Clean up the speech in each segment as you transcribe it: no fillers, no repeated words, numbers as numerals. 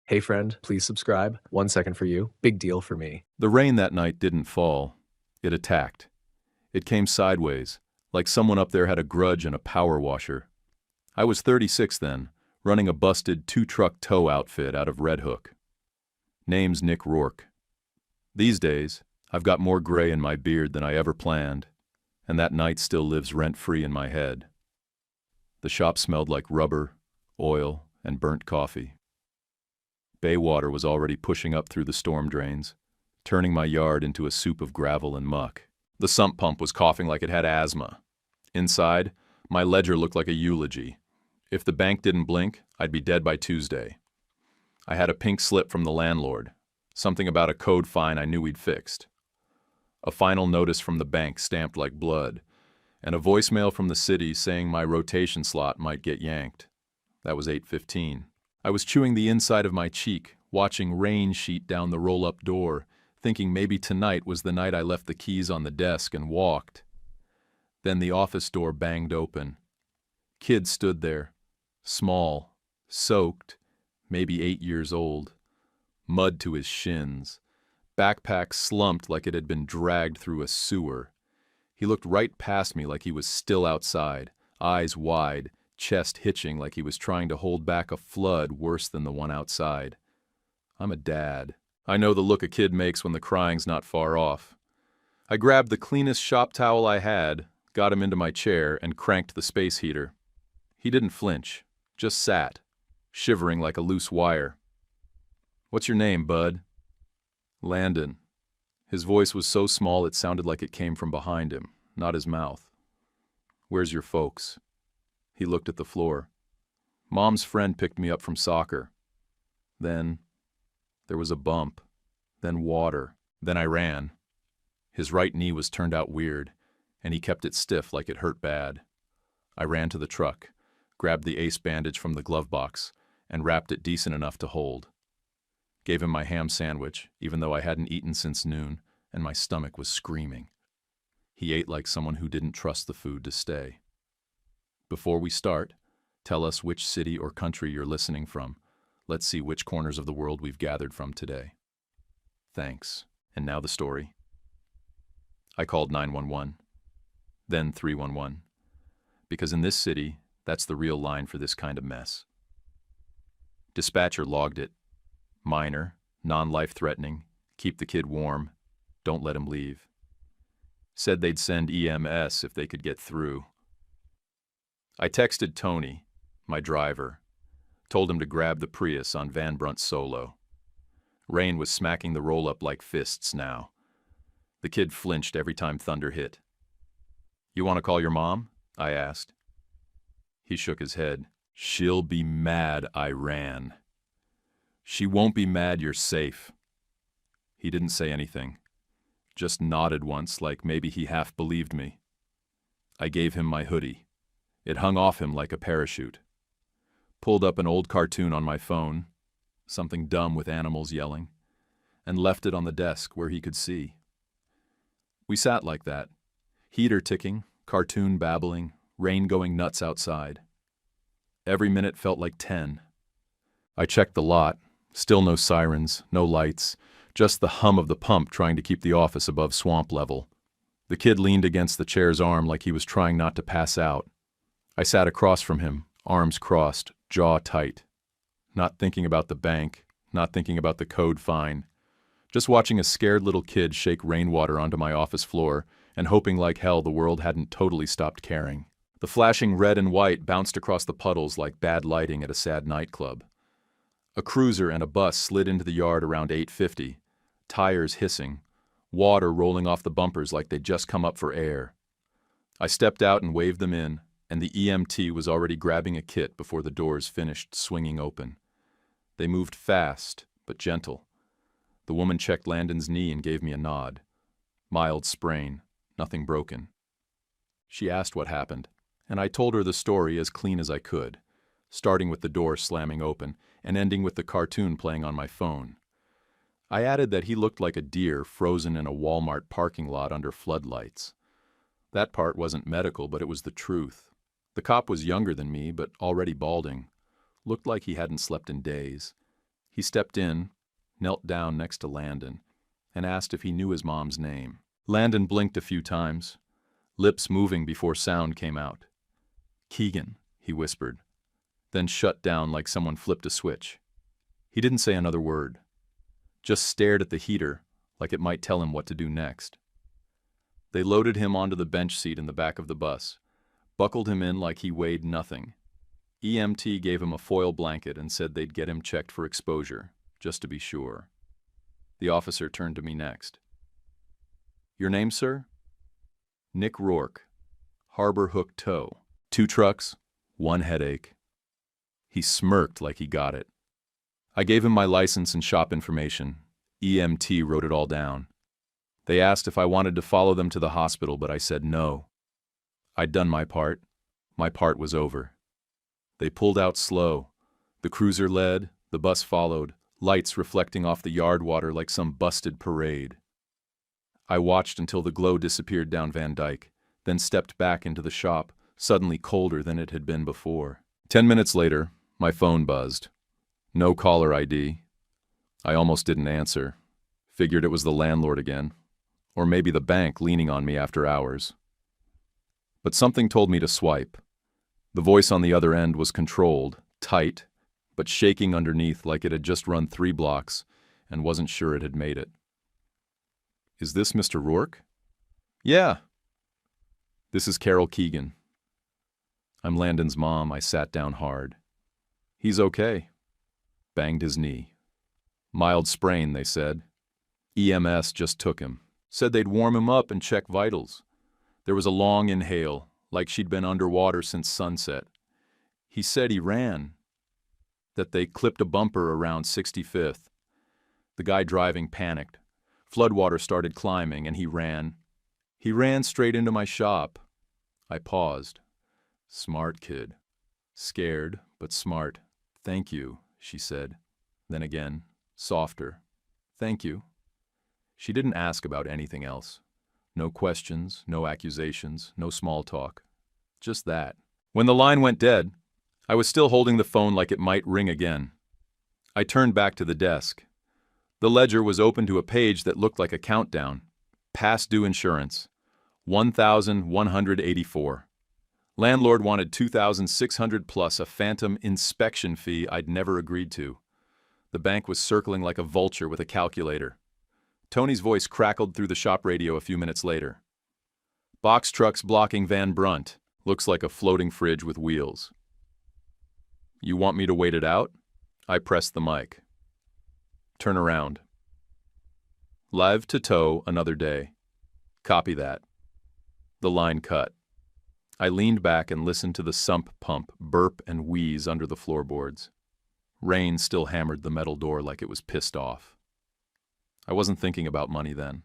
Hey friend, please subscribe. 1 second for you. Big deal for me. The rain that night didn't fall. It attacked. It came sideways, like someone up there had a grudge and a power washer. I was 36 then, running a busted two-truck tow outfit out of Red Hook. Name's Nick Rourke. These days, I've got more gray in my beard than I ever planned, and that night still lives rent-free in my head. The shop smelled like rubber, oil, and burnt coffee. Bay water was already pushing up through the storm drains, turning my yard into a soup of gravel and muck. The sump pump was coughing like it had asthma. Inside, my ledger looked like a eulogy. If the bank didn't blink, I'd be dead by Tuesday. I had a pink slip from the landlord, something about a code fine I knew we'd fixed. A final notice from the bank stamped like blood, and a voicemail from the city saying my rotation slot might get yanked. That was 8:15. I was chewing the inside of my cheek, watching rain sheet down the roll-up door, thinking maybe tonight was the night I left the keys on the desk and walked. Then the office door banged open. Kid stood there, small, soaked, maybe 8 years old, mud to his shins, backpack slumped like it had been dragged through a sewer. He looked right past me like he was still outside, eyes wide, chest hitching like he was trying to hold back a flood worse than the one outside. I'm a dad. I know the look a kid makes when the crying's not far off. I grabbed the cleanest shop towel I had, got him into my chair, and cranked the space heater. He didn't flinch, just sat, shivering like a loose wire. "What's your name, bud?" "Landon." His voice was so small it sounded like it came from behind him, not his mouth. "Where's your folks?" He looked at the floor. "Mom's friend picked me up from soccer." Then there was a bump, then water, then I ran. His right knee was turned out weird, and he kept it stiff like it hurt bad. I ran to the truck, grabbed the ace bandage from the glove box, and wrapped it decent enough to hold. Gave him my ham sandwich, even though I hadn't eaten since noon, and my stomach was screaming. He ate like someone who didn't trust the food to stay. "Before we start, tell us which city or country you're listening from. Let's see which corners of the world we've gathered from today." "Thanks. And now the story." I called 911, then 311, because in this city, that's the real line for this kind of mess. Dispatcher logged it. Minor, non-life-threatening, keep the kid warm, don't let him leave. Said they'd send EMS if they could get through. I texted Tony, my driver, told him to grab the Prius on Van Brunt Solo. Rain was smacking the roll-up like fists now. The kid flinched every time thunder hit. "You want to call your mom?" I asked. He shook his head. "She'll be mad I ran." "She won't be mad you're safe." He didn't say anything, just nodded once like maybe he half believed me. I gave him my hoodie. It hung off him like a parachute. Pulled up an old cartoon on my phone, something dumb with animals yelling, and left it on the desk where he could see. We sat like that, heater ticking, cartoon babbling, rain going nuts outside. Every minute felt like 10. I checked the lot, still no sirens, no lights, just the hum of the pump trying to keep the office above swamp level. The kid leaned against the chair's arm like he was trying not to pass out. I sat across from him, arms crossed, jaw tight. Not thinking about the bank, not thinking about the code fine. Just watching a scared little kid shake rainwater onto my office floor and hoping like hell the world hadn't totally stopped caring. The flashing red and white bounced across the puddles like bad lighting at a sad nightclub. A cruiser and a bus slid into the yard around 8:50, tires hissing, water rolling off the bumpers like they'd just come up for air. I stepped out and waved them in, and the EMT was already grabbing a kit before the doors finished swinging open. They moved fast, but gentle. The woman checked Landon's knee and gave me a nod. Mild sprain, nothing broken. She asked what happened, and I told her the story as clean as I could, starting with the door slamming open and ending with the cartoon playing on my phone. I added that he looked like a deer frozen in a Walmart parking lot under floodlights. That part wasn't medical, but it was the truth. The cop was younger than me, but already balding. Looked like he hadn't slept in days. He stepped in, knelt down next to Landon, and asked if he knew his mom's name. Landon blinked a few times, lips moving before sound came out. "Keegan," he whispered, then shut down like someone flipped a switch. He didn't say another word, just stared at the heater like it might tell him what to do next. They loaded him onto the bench seat in the back of the bus, buckled him in like he weighed nothing. EMT gave him a foil blanket and said they'd get him checked for exposure, just to be sure. The officer turned to me next. "Your name, sir?" "Nick Rourke. Harbor Hook Tow. 2 trucks, 1 headache." He smirked like he got it. I gave him my license and shop information. EMT wrote it all down. They asked if I wanted to follow them to the hospital, but I said no. I'd done my part. My part was over. They pulled out slow. The cruiser led, the bus followed, lights reflecting off the yard water like some busted parade. I watched until the glow disappeared down Van Dyke, then stepped back into the shop, suddenly colder than it had been before. 10 minutes later, my phone buzzed. No caller ID. I almost didn't answer. Figured it was the landlord again. Or maybe the bank leaning on me after hours. But something told me to swipe. The voice on the other end was controlled, tight, but shaking underneath like it had just run 3 blocks and wasn't sure it had made it. "Is this Mr. Rourke?" "Yeah." "This is Carol Keegan." I'm Landon's mom. I sat down hard. "He's okay." Banged his knee. "Mild sprain," they said. EMS just took him. Said they'd warm him up and check vitals. There was a long inhale, like she'd been underwater since sunset. He said he ran. That they clipped a bumper around 65th. The guy driving panicked. Floodwater started climbing and he ran. He ran straight into my shop. I paused. Smart kid. Scared, but smart. "Thank you," she said. Then again, softer. "Thank you." She didn't ask about anything else. No questions, no accusations, no small talk. Just that. When the line went dead, I was still holding the phone like it might ring again. I turned back to the desk. The ledger was open to a page that looked like a countdown. Past due insurance. 1,184. Landlord wanted 2,600 plus a phantom inspection fee I'd never agreed to. The bank was circling like a vulture with a calculator. Tony's voice crackled through the shop radio a few minutes later. "Box trucks blocking Van Brunt. Looks like a floating fridge with wheels." "You want me to wait it out?" I pressed the mic. "Turn around." "Live to tow another day." "Copy that." The line cut. I leaned back and listened to the sump pump burp and wheeze under the floorboards. Rain still hammered the metal door like it was pissed off. I wasn't thinking about money then.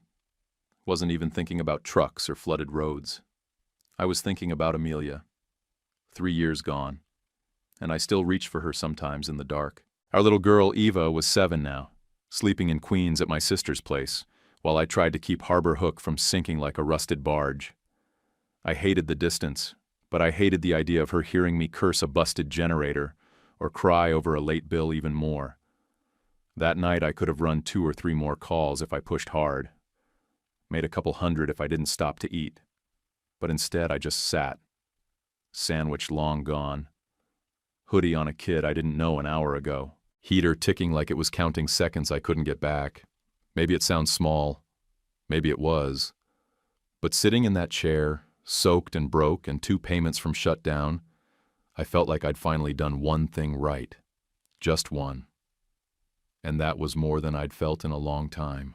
Wasn't even thinking about trucks or flooded roads. I was thinking about Amelia. 3 years gone. And I still reach for her sometimes in the dark. Our little girl, Eva, was 7 now, sleeping in Queens at my sister's place, while I tried to keep Harbor Hook from sinking like a rusted barge. I hated the distance, but I hated the idea of her hearing me curse a busted generator or cry over a late bill even more. That night I could have run 2 or 3 more calls if I pushed hard. Made a couple hundred if I didn't stop to eat. But instead I just sat. Sandwich long gone. Hoodie on a kid I didn't know an hour ago. Heater ticking like it was counting seconds I couldn't get back. Maybe it sounds small. Maybe it was. But sitting in that chair, soaked and broke and 2 payments from shutdown, I felt like I'd finally done one thing right. Just one. And that was more than I'd felt in a long time.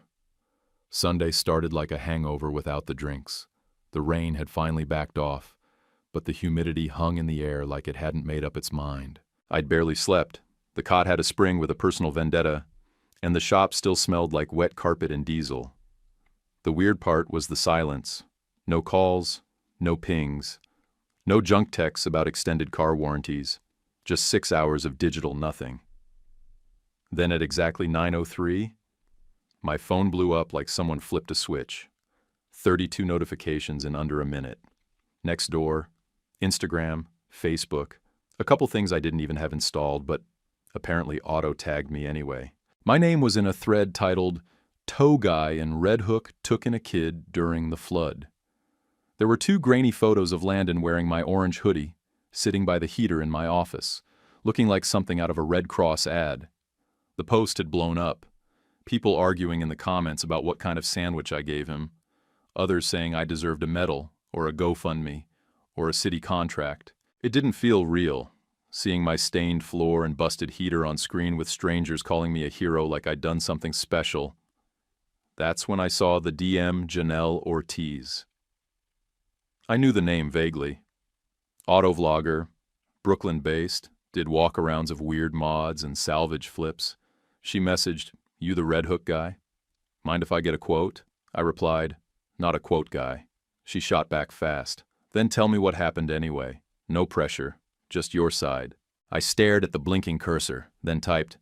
Sunday started like a hangover without the drinks. The rain had finally backed off, but the humidity hung in the air like it hadn't made up its mind. I'd barely slept. The cot had a spring with a personal vendetta, and the shop still smelled like wet carpet and diesel. The weird part was the silence. No calls, no pings, no junk texts about extended car warranties, just 6 hours of digital nothing. Then at exactly 9:03, my phone blew up like someone flipped a switch. 32 notifications in under a minute. Nextdoor, Instagram, Facebook, a couple things I didn't even have installed, but apparently auto-tagged me anyway. My name was in a thread titled, "Tow Guy in Red Hook Took in a Kid During the Flood." There were 2 grainy photos of Landon wearing my orange hoodie, sitting by the heater in my office, looking like something out of a Red Cross ad. The post had blown up, people arguing in the comments about what kind of sandwich I gave him, others saying I deserved a medal, or a GoFundMe, or a city contract. It didn't feel real, seeing my stained floor and busted heater on screen with strangers calling me a hero like I'd done something special. That's when I saw the DM Janelle Ortiz. I knew the name vaguely. Autovlogger, Brooklyn-based, did walkarounds of weird mods and salvage flips. She messaged, "You the Red Hook guy? Mind if I get a quote?" I replied, "Not a quote guy." She shot back fast. "Then tell me what happened anyway. No pressure, just your side." I stared at the blinking cursor, then typed,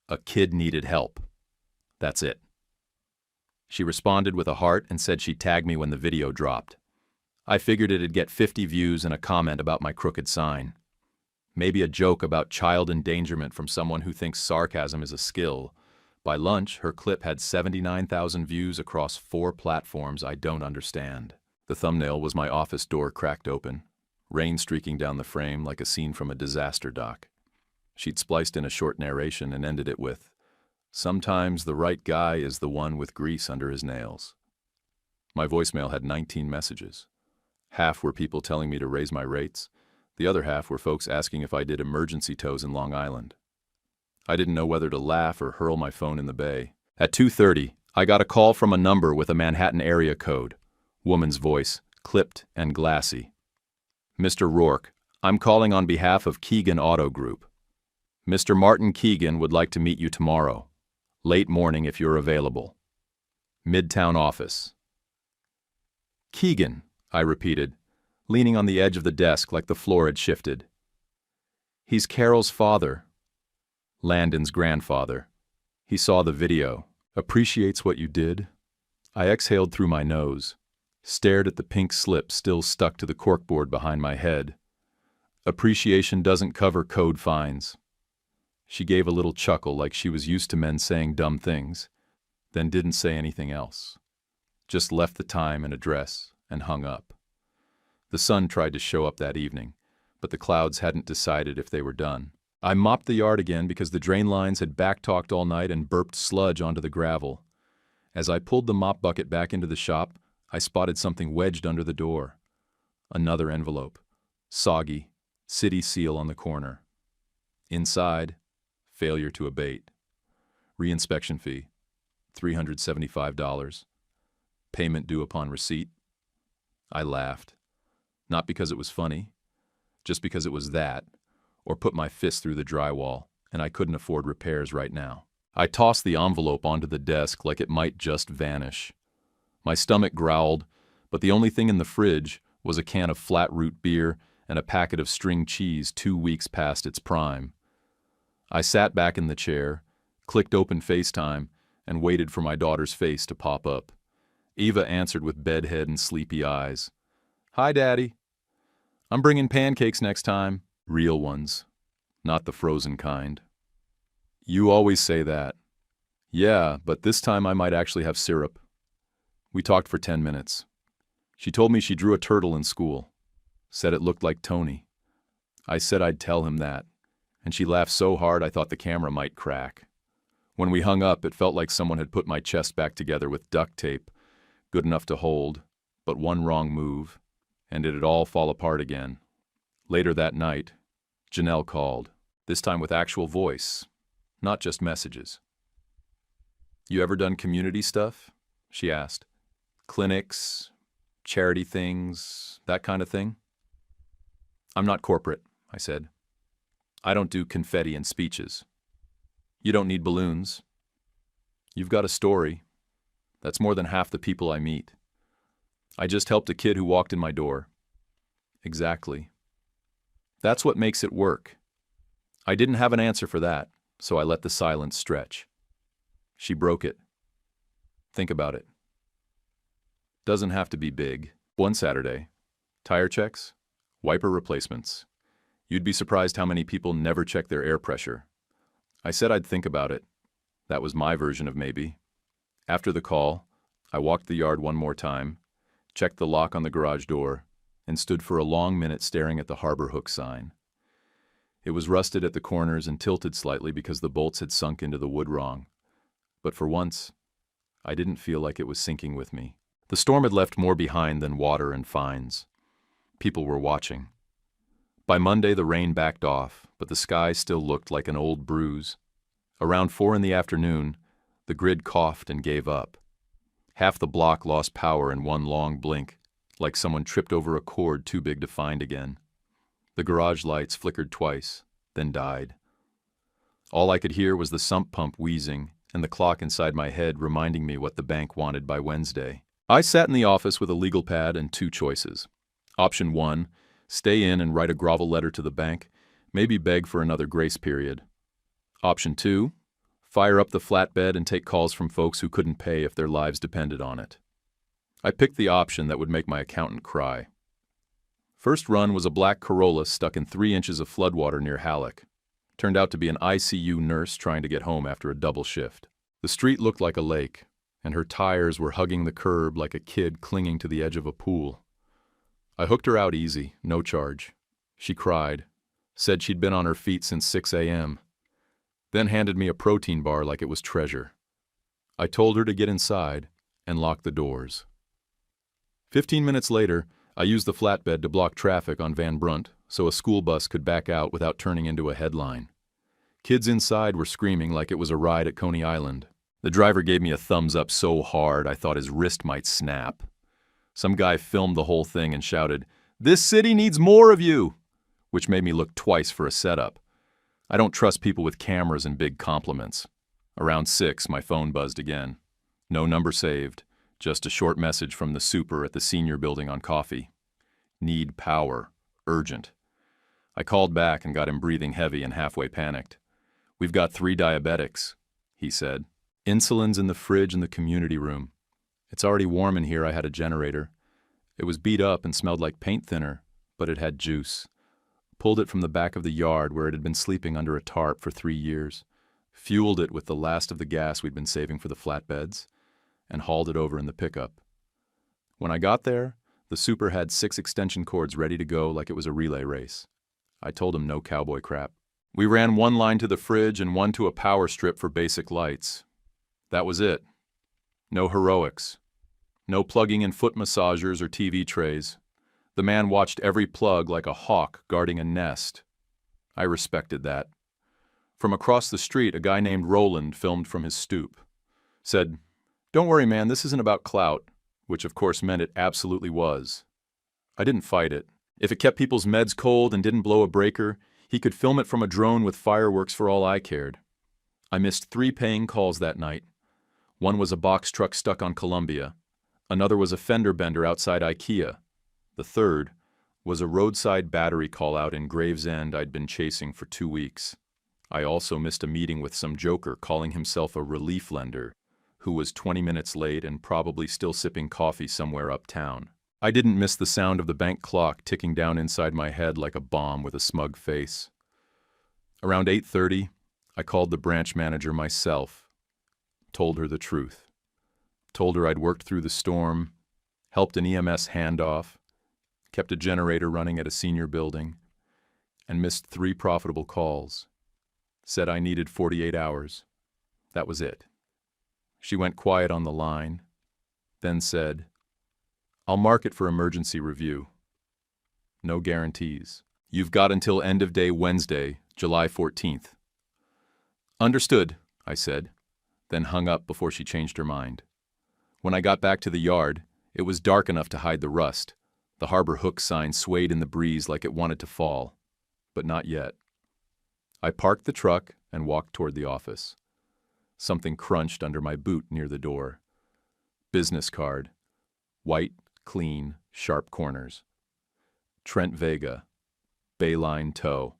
"A kid needed help. That's it." She responded with a heart and said she'd tag me when the video dropped. I figured it'd get 50 views and a comment about my crooked sign. Maybe a joke about child endangerment from someone who thinks sarcasm is a skill. By lunch, her clip had 79,000 views across 4 platforms I don't understand. The thumbnail was my office door cracked open, rain streaking down the frame like a scene from a disaster doc. She'd spliced in a short narration and ended it with, "Sometimes the right guy is the one with grease under his nails." My voicemail had 19 messages. Half were people telling me to raise my rates. The other half were folks asking if I did emergency tows in Long Island. I didn't know whether to laugh or hurl my phone in the bay. At 2:30, I got a call from a number with a Manhattan area code. Woman's voice, clipped and glassy. "Mr. Rourke, I'm calling on behalf of Keegan Auto Group. Mr. Martin Keegan would like to meet you tomorrow. Late morning if you're available. Midtown office." "Keegan," I repeated, leaning on the edge of the desk like the floor had shifted. "He's Carol's father. Landon's grandfather. He saw the video. Appreciates what you did." I exhaled through my nose, stared at the pink slip still stuck to the corkboard behind my head. "Appreciation doesn't cover code fines." She gave a little chuckle like she was used to men saying dumb things, then didn't say anything else. Just left the time and address and hung up. The sun tried to show up that evening, but the clouds hadn't decided if they were done. I mopped the yard again because the drain lines had backtalked all night and burped sludge onto the gravel. As I pulled the mop bucket back into the shop, I spotted something wedged under the door. Another envelope. Soggy, city seal on the corner. Inside, failure to abate. Reinspection fee, $375. Payment due upon receipt. I laughed. Not because it was funny, just because it was that, or put my fist through the drywall, and I couldn't afford repairs right now. I tossed the envelope onto the desk like it might just vanish. My stomach growled, but the only thing in the fridge was a can of flat root beer and a packet of string cheese 2 weeks past its prime. I sat back in the chair, clicked open FaceTime, and waited for my daughter's face to pop up. Eva answered with bedhead and sleepy eyes. "Hi, Daddy. I'm bringing pancakes next time." Real ones, not the frozen kind. "You always say that." "Yeah, but this time I might actually have syrup." We talked for 10 minutes. She told me she drew a turtle in school. Said it looked like Tony. I said I'd tell him that, and she laughed so hard I thought the camera might crack. When we hung up, it felt like someone had put my chest back together with duct tape, good enough to hold, but one wrong move, and it'd all fall apart again. Later that night, Janelle called, this time with actual voice, not just messages. "You ever done community stuff?" she asked. "Clinics, charity things, that kind of thing?" "I'm not corporate," I said. "I don't do confetti and speeches." "You don't need balloons." "You've got a story. That's more than half the people I meet." "I just helped a kid who walked in my door." "Exactly. That's what makes it work." I didn't have an answer for that, so I let the silence stretch. She broke it. "Think about it. Doesn't have to be big. One Saturday. Tire checks, wiper replacements. You'd be surprised how many people never check their air pressure." I said I'd think about it. That was my version of maybe. After the call, I walked the yard one more time, checked the lock on the garage door, and stood for a long minute staring at the Harbor Hook sign. It was rusted at the corners and tilted slightly because the bolts had sunk into the wood wrong. But for once, I didn't feel like it was sinking with me. The storm had left more behind than water and fines. People were watching. By Monday, the rain backed off, but the sky still looked like an old bruise. Around 4 in the afternoon, the grid coughed and gave up. Half the block lost power in one long blink, like someone tripped over a cord too big to find again. The garage lights flickered twice, then died. All I could hear was the sump pump wheezing and the clock inside my head reminding me what the bank wanted by Wednesday. I sat in the office with a legal pad and 2 choices. Option 1, stay in and write a grovel letter to the bank, maybe beg for another grace period. Option 2, fire up the flatbed and take calls from folks who couldn't pay if their lives depended on it. I picked the option that would make my accountant cry. First run was a black Corolla stuck in 3 inches of floodwater near Halleck. Turned out to be an ICU nurse trying to get home after a double shift. The street looked like a lake, and her tires were hugging the curb like a kid clinging to the edge of a pool. I hooked her out easy, no charge. She cried, said she'd been on her feet since 6 a.m., then handed me a protein bar like it was treasure. I told her to get inside and lock the doors. 15 minutes later, I used the flatbed to block traffic on Van Brunt so a school bus could back out without turning into a headline. Kids inside were screaming like it was a ride at Coney Island. The driver gave me a thumbs up so hard I thought his wrist might snap. Some guy filmed the whole thing and shouted, "This city needs more of you!" which made me look twice for a setup. I don't trust people with cameras and big compliments. Around 6, my phone buzzed again. No number saved, just a short message from the super at the senior building on coffee. Need power. Urgent. I called back and got him breathing heavy and halfway panicked. "We've got 3 diabetics," he said. "Insulin's in the fridge in the community room. It's already warm in here. I had a generator. It was beat up and smelled like paint thinner, but it had juice. Pulled it from the back of the yard where it had been sleeping under a tarp for 3 years, fueled it with the last of the gas we'd been saving for the flatbeds, and hauled it over in the pickup. When I got there, the super had 6 extension cords ready to go like it was a relay race. I told him no cowboy crap. We ran 1 line to the fridge and 1 to a power strip for basic lights. That was it. No heroics. No plugging in foot massagers or TV trays. The man watched every plug like a hawk guarding a nest. I respected that. From across the street, a guy named Roland filmed from his stoop. Said, "Don't worry, man, this isn't about clout," which of course meant it absolutely was. I didn't fight it. If it kept people's meds cold and didn't blow a breaker, he could film it from a drone with fireworks for all I cared. I missed 3 paying calls that night. One was a box truck stuck on Columbia. Another was a fender bender outside IKEA. The third was a roadside battery call-out in Gravesend I'd been chasing for 2 weeks. I also missed a meeting with some joker calling himself a relief lender, who was 20 minutes late and probably still sipping coffee somewhere uptown. I didn't miss the sound of the bank clock ticking down inside my head like a bomb with a smug face. Around 8:30, I called the branch manager myself, told her the truth. Told her I'd worked through the storm, helped an EMS handoff, kept a generator running at a senior building, and missed 3 profitable calls. Said I needed 48 hours. That was it. She went quiet on the line, then said, "I'll mark it for emergency review. No guarantees. You've got until end of day Wednesday, July 14th. "Understood," I said, then hung up before she changed her mind. When I got back to the yard, it was dark enough to hide the rust. The Harbor Hook sign swayed in the breeze like it wanted to fall, but not yet. I parked the truck and walked toward the office. Something crunched under my boot near the door. Business card. White, clean, sharp corners. Trent Vega. Bayline Tow.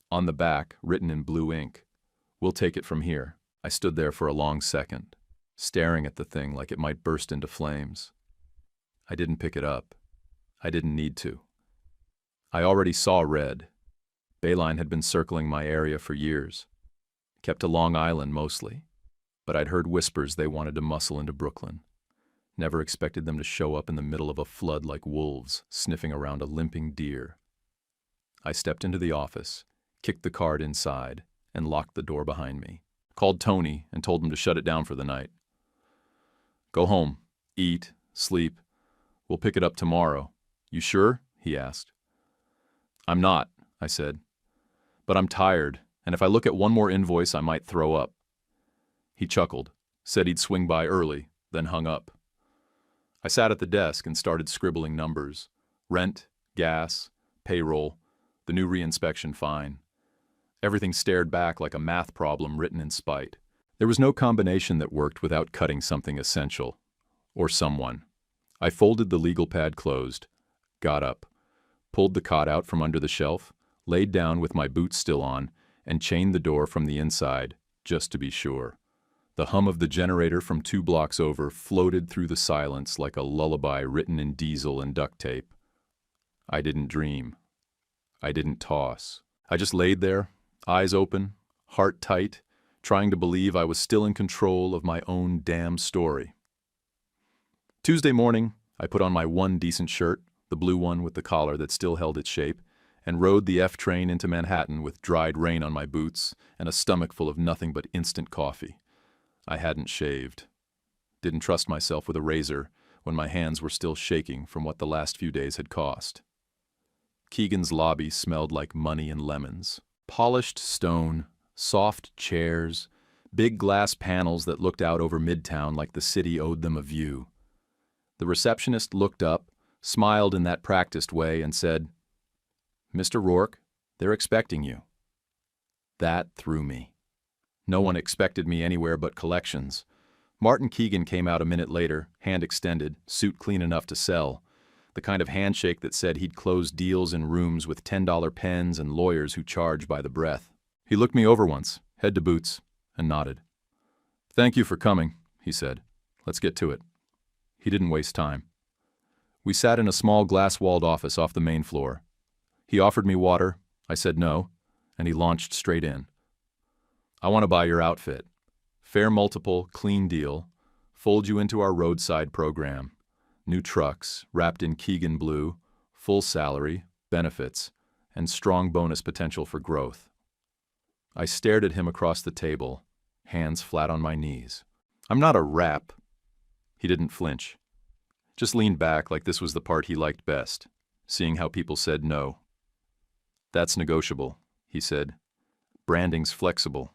On the back, written in blue ink, "We'll take it from here." I stood there for a long second, staring at the thing like it might burst into flames. I didn't pick it up. I didn't need to. I already saw red. Bayline had been circling my area for years. Kept to Long Island mostly. but I'd heard whispers they wanted to muscle into Brooklyn. Never expected them to show up in the middle of a flood like wolves, sniffing around a limping deer. I stepped into the office, kicked the card inside, and locked the door behind me. Called Tony and told him to shut it down for the night. Go home, eat, sleep. We'll pick it up tomorrow. You sure? He asked. I'm not, I said. But I'm tired, and if I look at one more invoice, I might throw up. He chuckled, said he'd swing by early, then hung up. I sat at the desk and started scribbling numbers. Rent, gas, payroll, the new reinspection fine. Everything stared back like a math problem written in spite. There was no combination that worked without cutting something essential. Or someone. I folded the legal pad closed, got up, pulled the cot out from under the shelf, laid down with my boots still on, and chained the door from the inside, just to be sure. The hum of the generator from 2 blocks over floated through the silence like a lullaby written in diesel and duct tape. I didn't dream. I didn't toss. I just laid there, eyes open, heart tight, trying to believe I was still in control of my own damn story. Tuesday morning, I put on my one decent shirt, the blue one with the collar that still held its shape, and rode the F train into Manhattan with dried rain on my boots and a stomach full of nothing but instant coffee. I hadn't shaved. Didn't trust myself with a razor when my hands were still shaking from what the last few days had cost. Keegan's lobby smelled like money and lemons. Polished stone, soft chairs, big glass panels that looked out over Midtown like the city owed them a view. The receptionist looked up, smiled in that practiced way, and said, "Mr. Rourke, they're expecting you." That threw me. No one expected me anywhere but collections. Martin Keegan came out a minute later, hand extended, suit clean enough to sell. The kind of handshake that said he'd close deals in rooms with $10 pens and lawyers who charge by the breath. He looked me over once, head to boots, and nodded. "Thank you for coming," he said. "Let's get to it." He didn't waste time. We sat in a small glass-walled office off the main floor. He offered me water, I said no, and he launched straight in. "I want to buy your outfit. Fair multiple, clean deal. Fold you into our roadside program. New trucks, wrapped in Keegan blue, full salary, benefits, and strong bonus potential for growth." I stared at him across the table, hands flat on my knees. "I'm not a rep." He didn't flinch. Just leaned back like this was the part he liked best, seeing how people said no. "That's negotiable," he said. "Branding's flexible.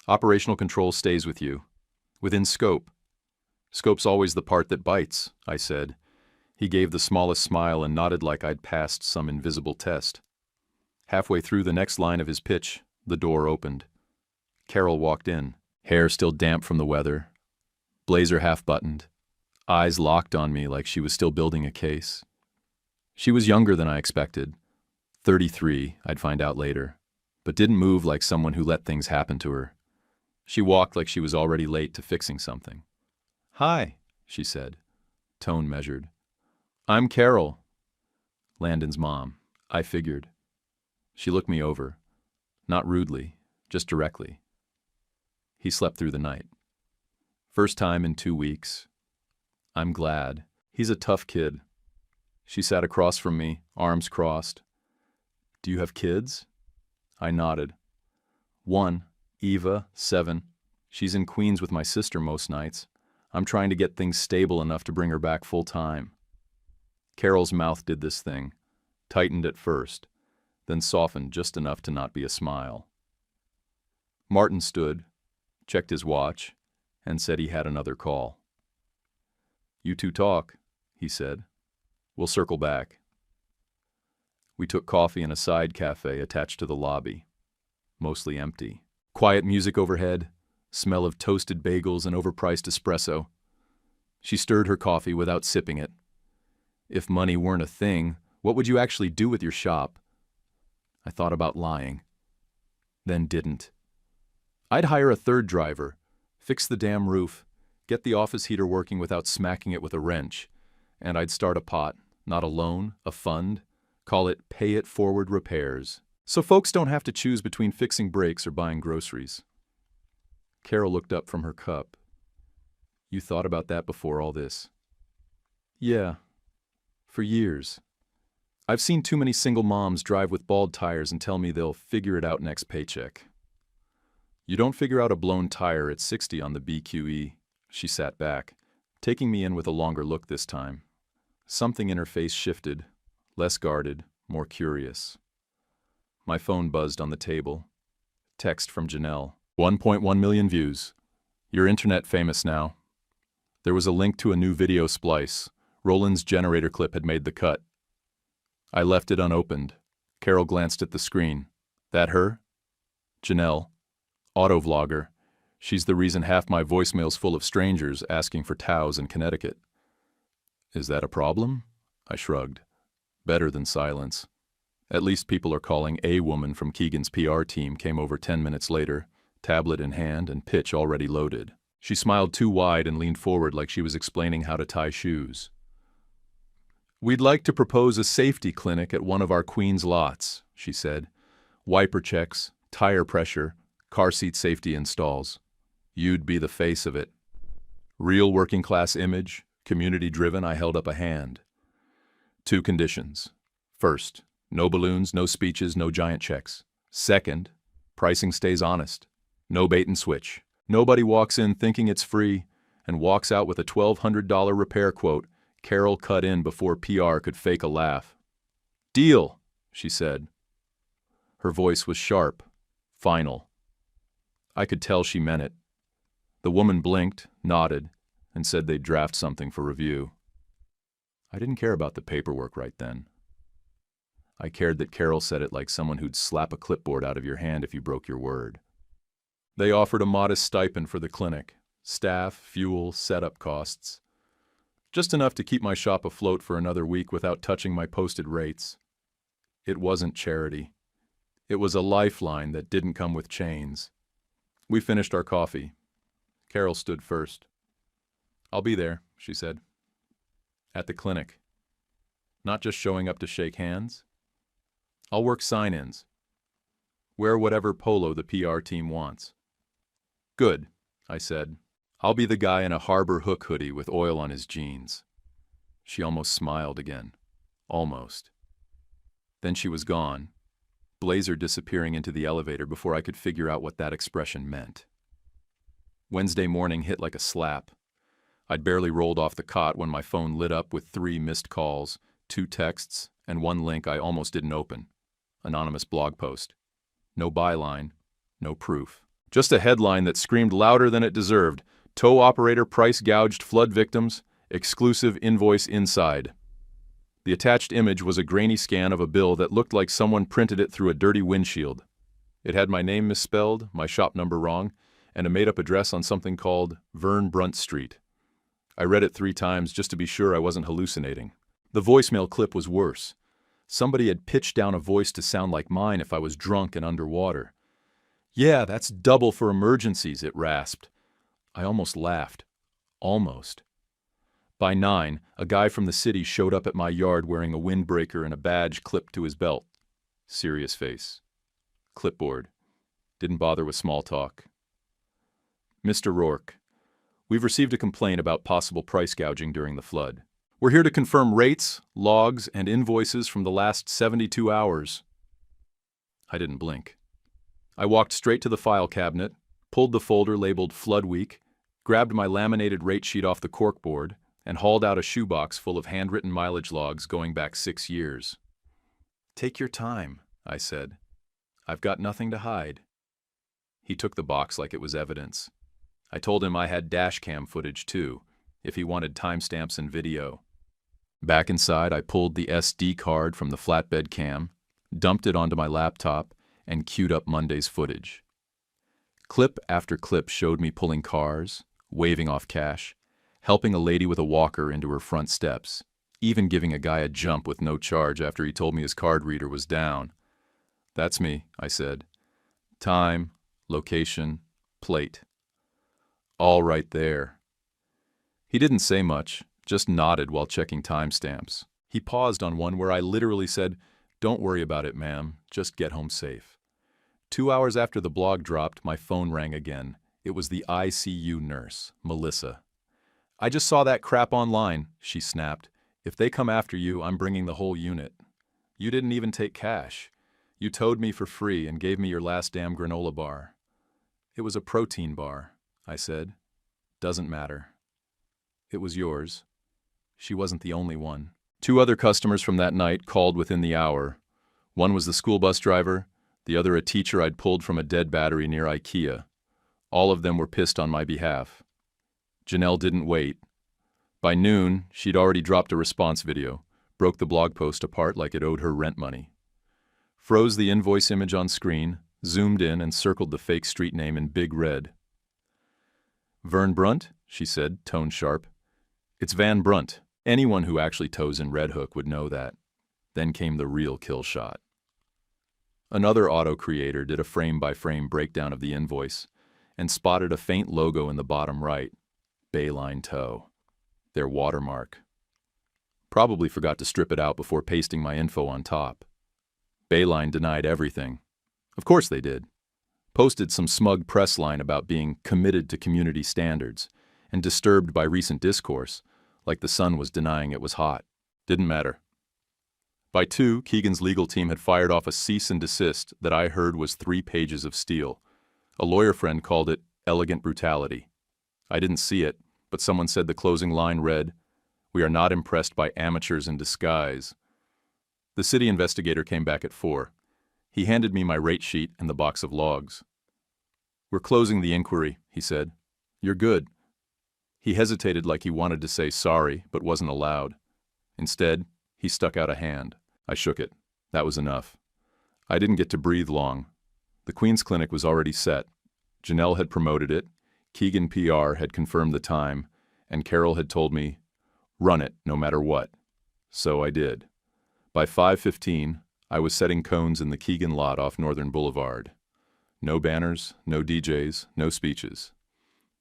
Operational control stays with you. Within scope. Scope's always the part that bites," I said. He gave the smallest smile and nodded like I'd passed some invisible test. Halfway through the next line of his pitch, the door opened. Carol walked in, hair still damp from the weather, blazer half-buttoned, eyes locked on me like she was still building a case. She was younger than I expected. 33, I'd find out later, but didn't move like someone who let things happen to her. She walked like she was already late to fixing something. "Hi," she said, tone measured. "I'm Carol." Landon's mom, I figured. She looked me over, not rudely, just directly. He slept through the night. First time in 2 weeks. I'm glad. He's a tough kid. She sat across from me, arms crossed. "Do you have kids?" I nodded. "One, Eva, 7. She's in Queens with my sister most nights. I'm trying to get things stable enough to bring her back full time." Carol's mouth did this thing, tightened at first, then softened just enough to not be a smile. Martin stood, checked his watch, and said he had another call. "You two talk," he said. "We'll circle back." We took coffee in a side cafe attached to the lobby, mostly empty. Quiet music overhead, smell of toasted bagels and overpriced espresso. She stirred her coffee without sipping it. If money weren't a thing, what would you actually do with your shop? I thought about lying. Then didn't. I'd hire a third driver, fix the damn roof, get the office heater working without smacking it with a wrench, and I'd start a pot, not a loan, a fund, call it Pay It Forward Repairs, so folks don't have to choose between fixing brakes or buying groceries. Carol looked up from her cup. You thought about that before all this? Yeah, for years. I've seen too many single moms drive with bald tires and tell me they'll figure it out next paycheck. You don't figure out a blown tire at 60 on the BQE. She sat back, taking me in with a longer look this time. Something in her face shifted, less guarded, more curious. My phone buzzed on the table. Text from Janelle. 1.1 million views. You're internet famous now. There was a link to a new video splice. Roland's generator clip had made the cut. I left it unopened. Carol glanced at the screen. That her? Janelle. Autovlogger. She's the reason half my voicemail's full of strangers asking for towels in Connecticut. Is that a problem? I shrugged. Better than silence. At least people are calling. A woman from Keegan's PR team came over 10 minutes later, tablet in hand and pitch already loaded. She smiled too wide and leaned forward like she was explaining how to tie shoes. We'd like to propose a safety clinic at one of our Queens lots, she said. Wiper checks, tire pressure, car seat safety installs. You'd be the face of it. Real working class image, community driven. I held up a hand. 2 conditions. First, no balloons, no speeches, no giant checks. Second, pricing stays honest. No bait and switch. Nobody walks in thinking it's free and walks out with a $1,200 repair quote Carol cut in before PR could fake a laugh. Deal, she said. Her voice was sharp, final. I could tell she meant it. The woman blinked, nodded, and said they'd draft something for review. I didn't care about the paperwork right then. I cared that Carol said it like someone who'd slap a clipboard out of your hand if you broke your word. They offered a modest stipend for the clinic, staff, fuel, setup costs. Just enough to keep my shop afloat for another week without touching my posted rates. It wasn't charity. It was a lifeline that didn't come with chains. We finished our coffee. Carol stood first. I'll be there, she said. At the clinic. Not just showing up to shake hands. I'll work sign-ins. Wear whatever polo the PR team wants. Good, I said. I'll be the guy in a Harbor Hook hoodie with oil on his jeans. She almost smiled again. Almost. Then she was gone, blazer disappearing into the elevator before I could figure out what that expression meant. Wednesday morning hit like a slap. I'd barely rolled off the cot when my phone lit up with 3 missed calls, 2 texts, and 1 link I almost didn't open. Anonymous blog post. No byline, no proof. Just a headline that screamed louder than it deserved. Tow operator price gouged flood victims, exclusive invoice inside. The attached image was a grainy scan of a bill that looked like someone printed it through a dirty windshield. It had my name misspelled, my shop number wrong, and a made-up address on something called Vern Brunt Street. I read it 3 times just to be sure I wasn't hallucinating. The voicemail clip was worse. Somebody had pitched down a voice to sound like mine if I was drunk and underwater. Yeah, that's double for emergencies, it rasped. I almost laughed. Almost. By 9, a guy from the city showed up at my yard wearing a windbreaker and a badge clipped to his belt. Serious face. Clipboard. Didn't bother with small talk. Mr. Rourke, we've received a complaint about possible price gouging during the flood. We're here to confirm rates, logs, and invoices from the last 72 hours. I didn't blink. I walked straight to the file cabinet, pulled the folder labeled Flood Week, grabbed my laminated rate sheet off the corkboard, and hauled out a shoebox full of handwritten mileage logs going back 6 years. Take your time, I said. I've got nothing to hide. He took the box like it was evidence. I told him I had dash cam footage too, if he wanted timestamps and video. Back inside, I pulled the SD card from the flatbed cam, dumped it onto my laptop, and queued up Monday's footage. Clip after clip showed me pulling cars, waving off cash, helping a lady with a walker into her front steps, even giving a guy a jump with no charge after he told me his card reader was down. That's me, I said. Time, location, plate. All right there. He didn't say much, just nodded while checking timestamps. He paused on one where I literally said, "Don't worry about it, ma'am, just get home safe." 2 hours after the blog dropped, my phone rang again, It was the ICU nurse, Melissa. "I just saw that crap online," she snapped. "If they come after you, I'm bringing the whole unit." "You didn't even take cash. You towed me for free and gave me your last damn granola bar." "It was a protein bar," I said. "Doesn't matter." "It was yours." She wasn't the only one. 2 other customers from that night called within the hour. One was the school bus driver, the other a teacher I'd pulled from a dead battery near IKEA. All of them were pissed on my behalf. Janelle didn't wait. By noon, she'd already dropped a response video, broke the blog post apart like it owed her rent money, froze the invoice image on screen, zoomed in and circled the fake street name in big red. "Vern Brunt?" she said, tone sharp. "It's Van Brunt. Anyone who actually tows in Red Hook would know that." Then came the real kill shot. Another auto creator did a frame-by-frame breakdown of the invoice and spotted a faint logo in the bottom right, Bayline Tow, their watermark. Probably forgot to strip it out before pasting my info on top. Bayline denied everything. Of course they did. Posted some smug press line about being committed to community standards and disturbed by recent discourse, like the sun was denying it was hot. Didn't matter. By 2, Keegan's legal team had fired off a cease and desist that I heard was 3 pages of steel. A lawyer friend called it elegant brutality. I didn't see it, but someone said the closing line read, "We are not impressed by amateurs in disguise." The city investigator came back at 4. He handed me my rate sheet and the box of logs. "We're closing the inquiry," he said. "You're good." He hesitated like he wanted to say sorry, but wasn't allowed. Instead, he stuck out a hand. I shook it. That was enough. I didn't get to breathe long. The Queen's Clinic was already set. Janelle had promoted it, Keegan PR had confirmed the time, and Carol had told me, "Run it, no matter what." So I did. By 5:15, I was setting cones in the Keegan lot off Northern Boulevard. No banners, no DJs, no speeches.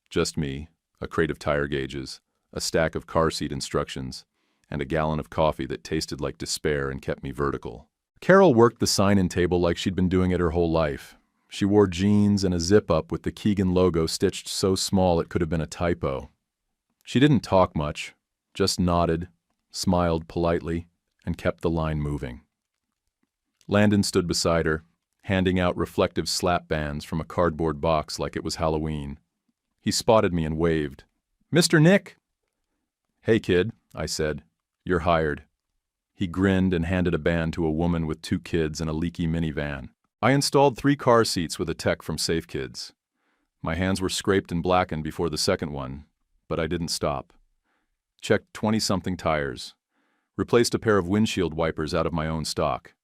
Just me, a crate of tire gauges, a stack of car seat instructions, and a gallon of coffee that tasted like despair and kept me vertical. Carol worked the sign-in table like she'd been doing it her whole life. She wore jeans and a zip-up with the Keegan logo stitched so small it could have been a typo. She didn't talk much, just nodded, smiled politely, and kept the line moving. Landon stood beside her, handing out reflective slap bands from a cardboard box like it was Halloween. He spotted me and waved. "Mr. Nick!" "Hey, kid," I said. "You're hired." He grinned and handed a band to a woman with 2 kids in a leaky minivan. I installed 3 car seats with a tech from Safe Kids. My hands were scraped and blackened before the second one, but I didn't stop. Checked 20-something tires. Replaced a pair of windshield wipers out of my own stock.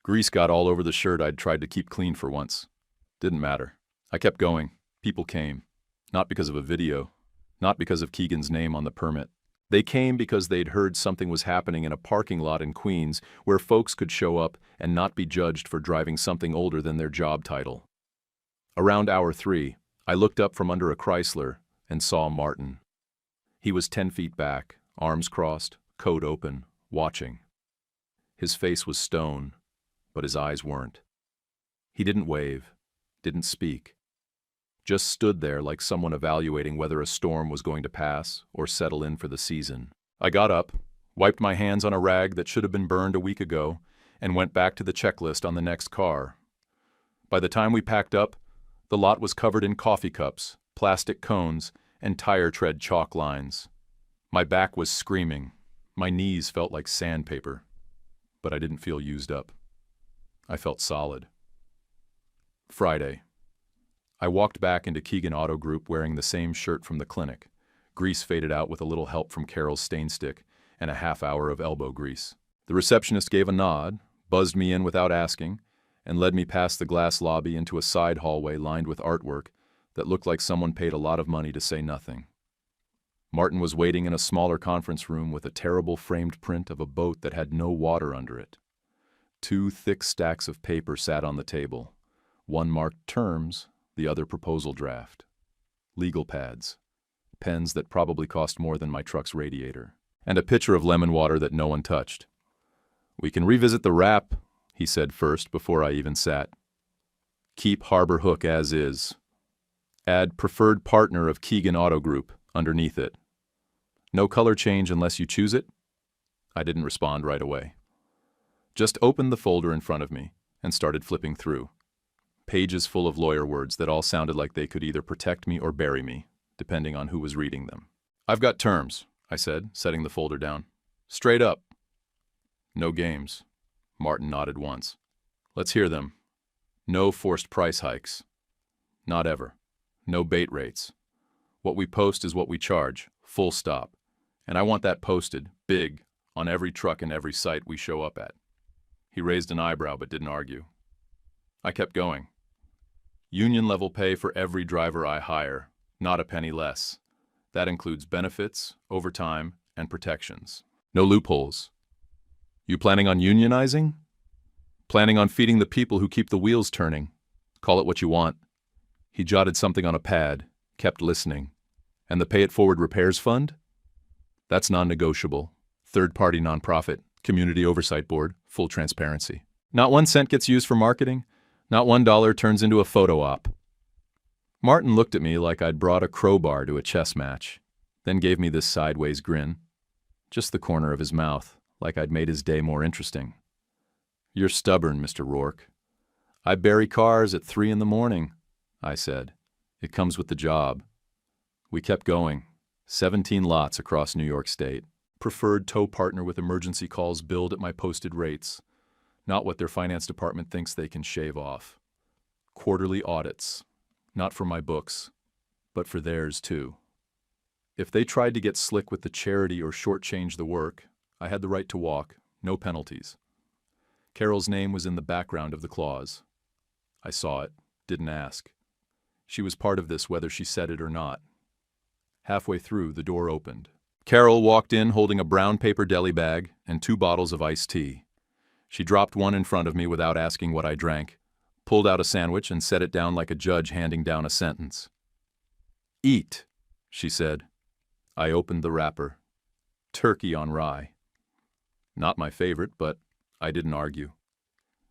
Grease got all over the shirt I'd tried to keep clean for once. Didn't matter. I kept going. People came. Not because of a video. Not because of Keegan's name on the permit. They came because they'd heard something was happening in a parking lot in Queens where folks could show up and not be judged for driving something older than their job title. Around hour 3, I looked up from under a Chrysler and saw Martin. He was 10 feet back, arms crossed, coat open, watching. His face was stone, but his eyes weren't. He didn't wave, didn't speak. Just stood there like someone evaluating whether a storm was going to pass or settle in for the season. I got up, wiped my hands on a rag that should have been burned a week ago, and went back to the checklist on the next car. By the time we packed up, the lot was covered in coffee cups, plastic cones, and tire tread chalk lines. My back was screaming. My knees felt like sandpaper. But I didn't feel used up. I felt solid. Friday. I walked back into Keegan Auto Group wearing the same shirt from the clinic. Grease faded out with a little help from Carol's stain stick and a half hour of elbow grease. The receptionist gave a nod, buzzed me in without asking, and led me past the glass lobby into a side hallway lined with artwork that looked like someone paid a lot of money to say nothing. Martin was waiting in a smaller conference room with a terrible framed print of a boat that had no water under it. 2 thick stacks of paper sat on the table. One marked terms, the other proposal draft. Legal pads. Pens that probably cost more than my truck's radiator. And a pitcher of lemon water that no one touched. "We can revisit the wrap," he said first before I even sat. "Keep Harbor Hook as is." Add preferred partner of Keegan Auto Group underneath it. No color change unless you choose it? I didn't respond right away. Just opened the folder in front of me and started flipping through. Pages full of lawyer words that all sounded like they could either protect me or bury me, depending on who was reading them. I've got terms, I said, setting the folder down. Straight up. No games. Martin nodded once. Let's hear them. No forced price hikes. Not ever. No bait rates. What we post is what we charge, full stop. And I want that posted, big, on every truck and every site we show up at. He raised an eyebrow but didn't argue. I kept going. Union level pay for every driver I hire, not a penny less. That includes benefits, overtime, and protections. No loopholes. You planning on unionizing? Planning on feeding the people who keep the wheels turning? Call it what you want. He jotted something on a pad, kept listening. And the Pay It Forward Repairs Fund? That's non-negotiable. Third-party nonprofit, community oversight board, full transparency. Not 1 cent gets used for marketing. Not $1 turns into a photo op. Martin looked at me like I'd brought a crowbar to a chess match, then gave me this sideways grin. Just the corner of his mouth, like I'd made his day more interesting. You're stubborn, Mr. Rourke. I bury cars at 3 a.m, I said. It comes with the job. We kept going. 17 lots across New York State. Preferred tow partner with emergency calls billed at my posted rates. Not what their finance department thinks they can shave off. Quarterly audits. Not for my books, but for theirs too. If they tried to get slick with the charity or shortchange the work, I had the right to walk, no penalties. Carol's name was in the background of the clause. I saw it, didn't ask. She was part of this whether she said it or not. Halfway through, the door opened. Carol walked in holding a brown paper deli bag and 2 bottles of iced tea. She dropped one in front of me without asking what I drank, pulled out a sandwich and set it down like a judge handing down a sentence. Eat, she said. I opened the wrapper. Turkey on rye. Not my favorite, but I didn't argue.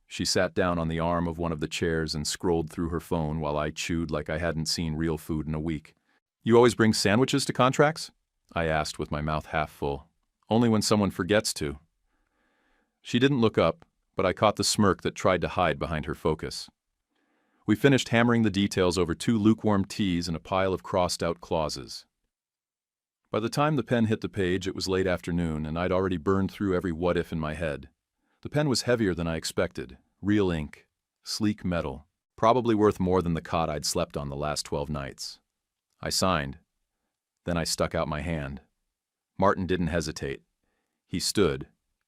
She sat down on the arm of one of the chairs and scrolled through her phone while I chewed like I hadn't seen real food in a week. You always bring sandwiches to contracts? I asked with my mouth half full. Only when someone forgets to. She didn't look up, but I caught the smirk that tried to hide behind her focus. We finished hammering the details over 2 lukewarm teas and a pile of crossed-out clauses. By the time the pen hit the page, it was late afternoon, and I'd already burned through every what-if in my head. The pen was heavier than I expected. Real ink. Sleek metal. Probably worth more than the cot I'd slept on the last 12 nights. I signed. Then I stuck out my hand. Martin didn't hesitate. He stood,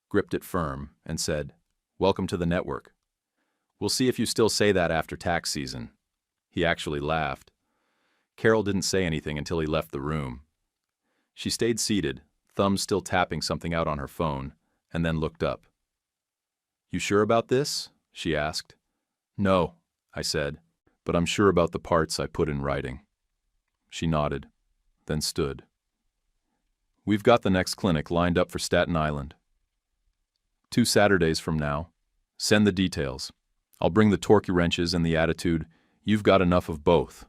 gripped it firm, and said, "Welcome to the network. We'll see if you still say that after tax season." He actually laughed. Carol didn't say anything until he left the room. She stayed seated, thumbs still tapping something out on her phone, and then looked up. "You sure about this?" she asked. "No," I said, "but I'm sure about the parts I put in writing." She nodded, then stood. "We've got the next clinic lined up for Staten Island. 2 Saturdays from now. Send the details. I'll bring the torque wrenches and the attitude, you've got enough of both."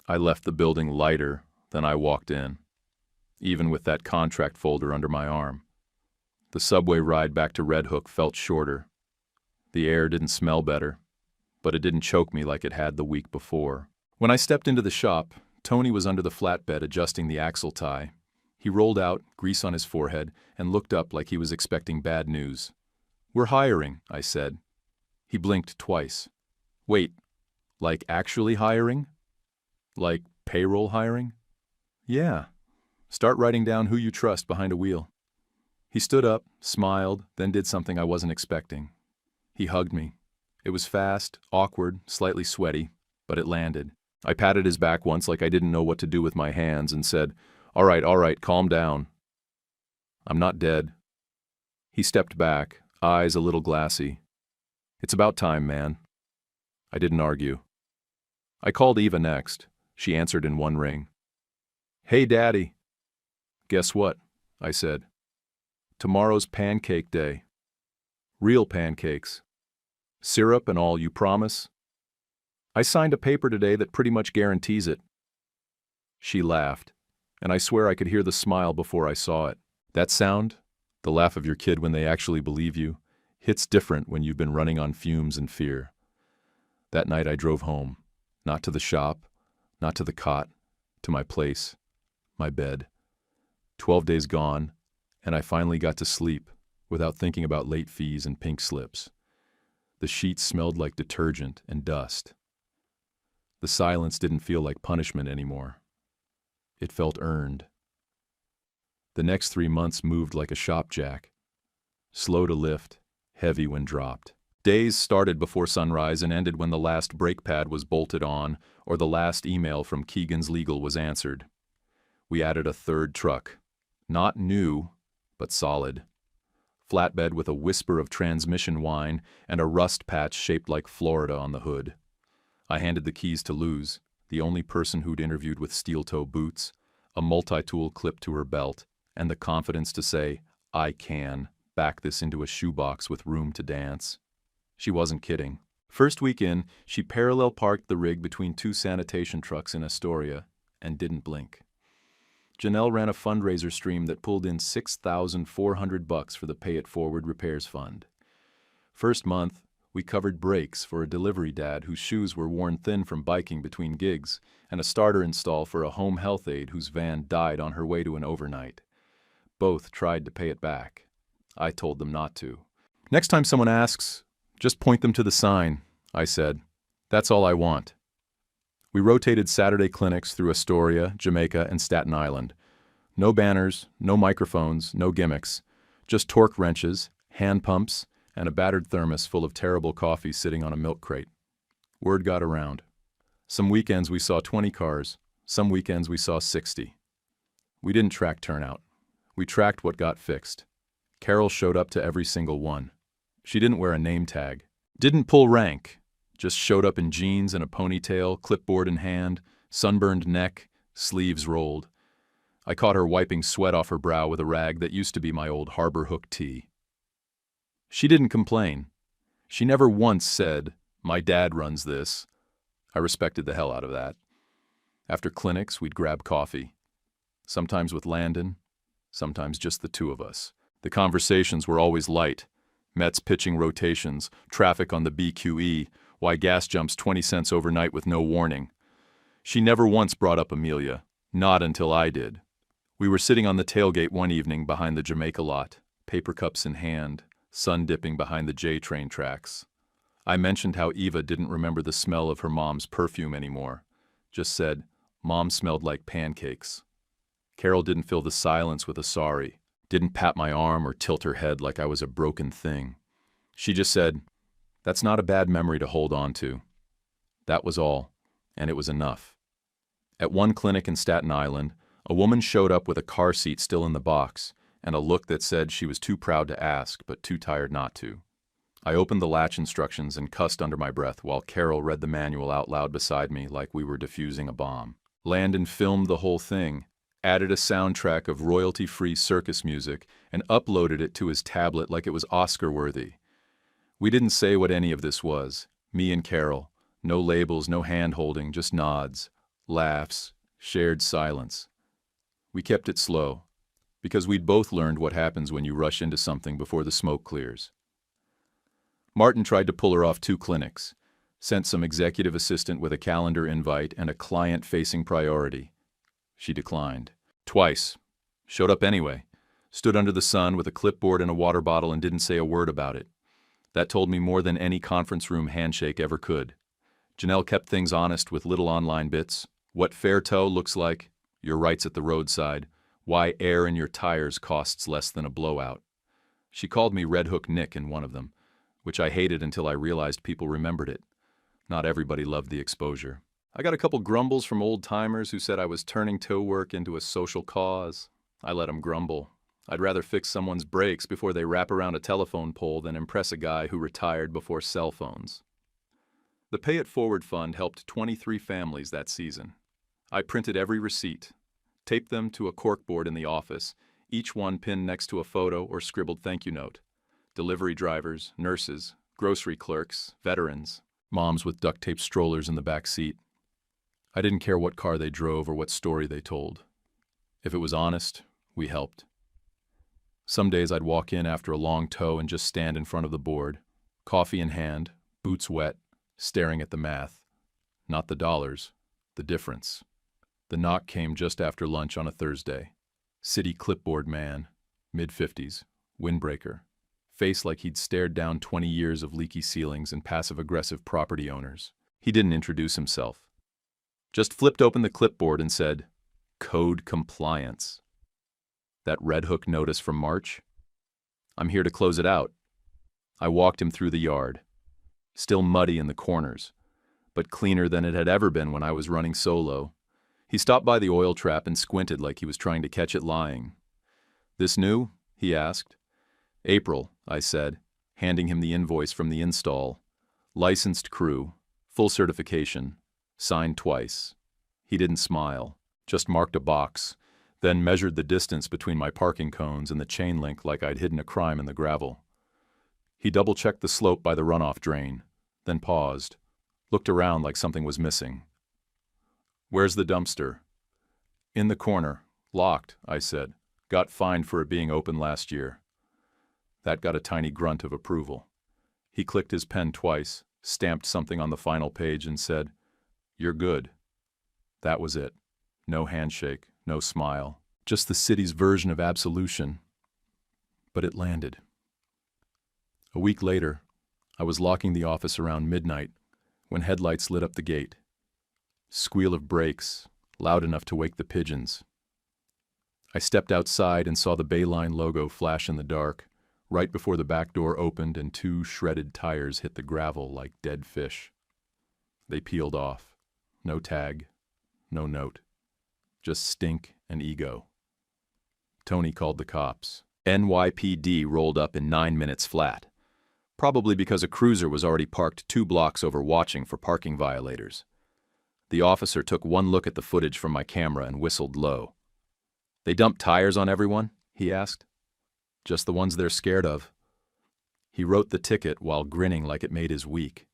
I left the building lighter than I walked in, even with that contract folder under my arm. The subway ride back to Red Hook felt shorter. The air didn't smell better, but it didn't choke me like it had the week before. When I stepped into the shop, Tony was under the flatbed adjusting the axle tie. He rolled out, grease on his forehead, and looked up like he was expecting bad news. "We're hiring," I said. He blinked twice. "Wait, like actually hiring? Like payroll hiring?" "Yeah. Start writing down who you trust behind a wheel." He stood up, smiled, then did something I wasn't expecting. He hugged me. It was fast, awkward, slightly sweaty, but it landed. I patted his back once like I didn't know what to do with my hands and said, all right, calm down. I'm not dead." He stepped back, eyes a little glassy. "It's about time, man." I didn't argue. I called Eva next. She answered in one ring. "Hey, Daddy." "Guess what?" I said. "Tomorrow's pancake day. Real pancakes. Syrup and all, you promise?" I signed a paper today that pretty much guarantees it. She laughed, and I swear I could hear the smile before I saw it. That sound, the laugh of your kid when they actually believe you, hits different when you've been running on fumes and fear. That night I drove home, not to the shop, not to the cot, to my place, my bed. 12 days gone, and I finally got to sleep without thinking about late fees and pink slips. The sheets smelled like detergent and dust. The silence didn't feel like punishment anymore. It felt earned. The next 3 months moved like a shop jack, slow to lift, heavy when dropped. Days started before sunrise and ended when the last brake pad was bolted on or the last email from Keegan's Legal was answered. We added a third truck. Not new, but solid. Flatbed with a whisper of transmission whine and a rust patch shaped like Florida on the hood. I handed the keys to Luz, the only person who'd interviewed with steel-toe boots, a multi-tool clipped to her belt, and the confidence to say, I can back this into a shoebox with room to dance. She wasn't kidding. First week in, she parallel parked the rig between 2 sanitation trucks in Astoria and didn't blink. Janelle ran a fundraiser stream that pulled in $6,400 for the Pay It Forward Repairs Fund. First month, we covered brakes for a delivery dad whose shoes were worn thin from biking between gigs, and a starter install for a home health aide whose van died on her way to an overnight. Both tried to pay it back. I told them not to. Next time someone asks, just point them to the sign, I said. That's all I want. We rotated Saturday clinics through Astoria, Jamaica, and Staten Island. No banners, no microphones, no gimmicks. Just torque wrenches, hand pumps, and a battered thermos full of terrible coffee sitting on a milk crate. Word got around. Some weekends we saw 20 cars. Some weekends we saw 60. We didn't track turnout. We tracked what got fixed. Carol showed up to every single one. She didn't wear a name tag. Didn't pull rank. Just showed up in jeans and a ponytail, clipboard in hand, sunburned neck, sleeves rolled. I caught her wiping sweat off her brow with a rag that used to be my old Harbor Hook tee. She didn't complain. She never once said, my dad runs this. I respected the hell out of that. After clinics, we'd grab coffee. Sometimes with Landon, sometimes just the two of us. The conversations were always light. Mets pitching rotations, traffic on the BQE, why gas jumps 20 cents overnight with no warning. She never once brought up Amelia, not until I did. We were sitting on the tailgate one evening behind the Jamaica lot, paper cups in hand, sun dipping behind the J train tracks. I mentioned how Eva didn't remember the smell of her mom's perfume anymore, just said, Mom smelled like pancakes. Carol didn't fill the silence with a sorry, didn't pat my arm or tilt her head like I was a broken thing. She just said, that's not a bad memory to hold on to. That was all, and it was enough. At one clinic in Staten Island, a woman showed up with a car seat still in the box, and a look that said she was too proud to ask, but too tired not to. I opened the latch instructions and cussed under my breath while Carol read the manual out loud beside me like we were defusing a bomb. Landon filmed the whole thing, added a soundtrack of royalty-free circus music, and uploaded it to his tablet like it was Oscar-worthy. We didn't say what any of this was, me and Carol. No labels, no hand-holding, just nods, laughs, shared silence. We kept it slow, because we'd both learned what happens when you rush into something before the smoke clears. Martin tried to pull her off 2 clinics, sent some executive assistant with a calendar invite and a client-facing priority. She declined. Twice. Showed up anyway. Stood under the sun with a clipboard and a water bottle and didn't say a word about it. That told me more than any conference room handshake ever could. Janelle kept things honest with little online bits. What fair toe looks like, your rights at the roadside, why air in your tires costs less than a blowout. She called me Red Hook Nick in one of them, which I hated until I realized people remembered it. Not everybody loved the exposure. I got a couple grumbles from old-timers who said I was turning toe work into a social cause. I let them grumble. I'd rather fix someone's brakes before they wrap around a telephone pole than impress a guy who retired before cell phones. The Pay It Forward Fund helped 23 families that season. I printed every receipt, taped them to a corkboard in the office, each one pinned next to a photo or scribbled thank you note. Delivery drivers, nurses, grocery clerks, veterans. moms with duct-tape strollers in the back seat. I didn't care what car they drove or what story they told. If it was honest, we helped. Some days I'd walk in after a long tow and just stand in front of the board, coffee in hand, boots wet, staring at the math. Not the dollars, the difference. The knock came just after lunch on a Thursday. City clipboard man, mid-50s, windbreaker, face like he'd stared down 20 years of leaky ceilings and passive-aggressive property owners. He didn't introduce himself. Just flipped open the clipboard and said, "Code compliance." That Red Hook notice from March? I'm here to close it out. I walked him through the yard. Still muddy in the corners, but cleaner than it had ever been when I was running solo. He stopped by the oil trap and squinted like he was trying to catch it lying. "This new?" he asked. "April," I said, handing him the invoice from the install. Licensed crew, full certification, signed twice. He didn't smile, just marked a box, then measured the distance between my parking cones and the chain link like I'd hidden a crime in the gravel. He double-checked the slope by the runoff drain, then paused, looked around like something was missing. "Where's the dumpster?" "In the corner. Locked," I said. "Got fined for it being open last year." That got a tiny grunt of approval. He clicked his pen twice, stamped something on the final page and said, "You're good." That was it. No handshake, no smile, just the city's version of absolution. But it landed. A week later, I was locking the office around midnight when headlights lit up the gate. Squeal of brakes, loud enough to wake the pigeons. I stepped outside and saw the Bayline logo flash in the dark, right before the back door opened and two shredded tires hit the gravel like dead fish. They peeled off. No tag, no note. Just stink and ego. Tony called the cops. NYPD rolled up in 9 minutes flat. Probably because a cruiser was already parked 2 blocks over watching for parking violators. The officer took one look at the footage from my camera and whistled low. "They dumped tires on everyone?" he asked. "Just the ones they're scared of." He wrote the ticket while grinning like it made his week.